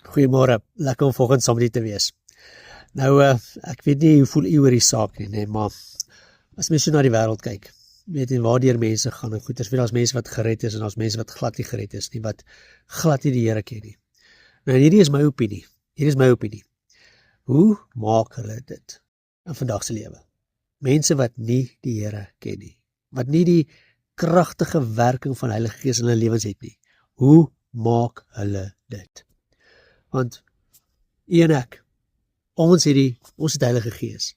Goeiemôre, lekker om vanoggend saam met u te wees. Nou, ek weet nie hoe voel u oor die saak nie, maar as mens so na die wêreld kyk, weet jy waardeur mense gaan en goed, daar's mense wat gered is en daar's mense wat glad nie gered is nie, wat glad nie die Here ken nie. Nou, en hierdie is my opinie. Hoe maak hulle dit in vandag se lewe? Mense wat nie die Here ken nie, wat nie die kragtige werking van Heilige Gees in hulle lewens het nie. Hoe maak hulle dit? Want u en ek, ons het Heilige Gees.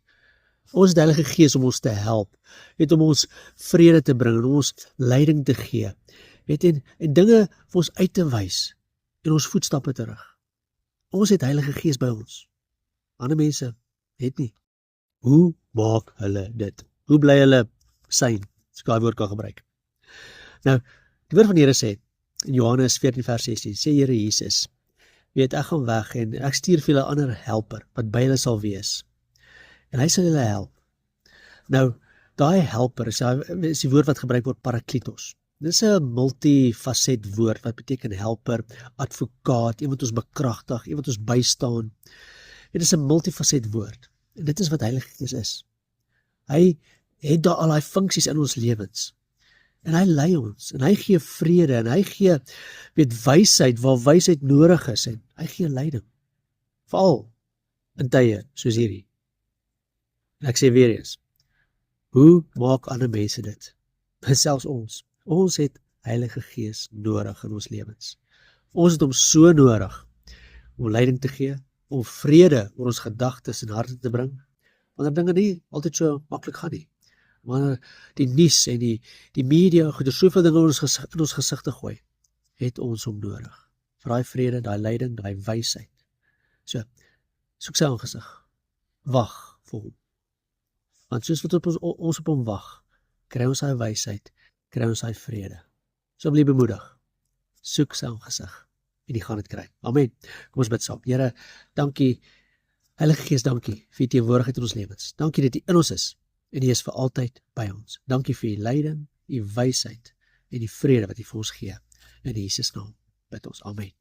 Ons het Heilige Gees om ons te help, om ons vrede te bring, om ons leiding te gee, en dinge vir ons uit te wys, en ons voetstappe terug. Ons het Heilige Gees by ons. Ander mense het nie. Hoe maak hulle dit? Hoe bly hulle syn? As ek daai woord kan gebruik. Nou, die woord van die Here sê, in Johannes 14 vers 16, sê Here Jesus, ek gaan weg en ek stuur vir julle 'n ander helper, wat by julle sal wees. En hy sal julle help. Nou, daai helper is die woord wat gebruik word, parakletos. Dit is 'n multifacet woord, wat beteken helper, advokaat, iemand ons bekragtig, iemand ons bystaan. Dit is 'n multifacet woord. En dit is wat Heilige Gees is. Hy het daar al die funksies in ons lewens. En hy lei ons, en hy gee vrede, en hy gee, wysheid, waar wysheid nodig is, en hy gee leiding. Veral in tye soos hierdie. En ek sê weer eens, hoe maak ander mense dit? Selfs ons. Ons het Heilige Gees nodig in ons lewens. Ons het hom so nodig om leiding te gee, om vrede oor ons gedagtes en harte te bring, wanneer dinge nie altyd so maklik gaan nie. Wanneer die nuus en die media goeie soveel dinge in ons gesigte gooi, het ons hom nodig. Vir daai vrede, daai leiding, daai wysheid. So, soek sy aangesig. Wag vir hom. Want soos wat ons op hom wag, kry ons sy wysheid, kry ons sy vrede. So bly bemoedig. Soek sy aangesig en die gaan dit kry. Amen. Kom ons bid saam. Here, dankie. Heilige Gees, dankie vir die teenwoordigheid in ons lewens. Dankie dat U in ons is. En U is vir altyd by ons. Dankie vir U leiding, U wysheid en die vrede wat U vir ons gee. In Jesus naam bid ons. Amen.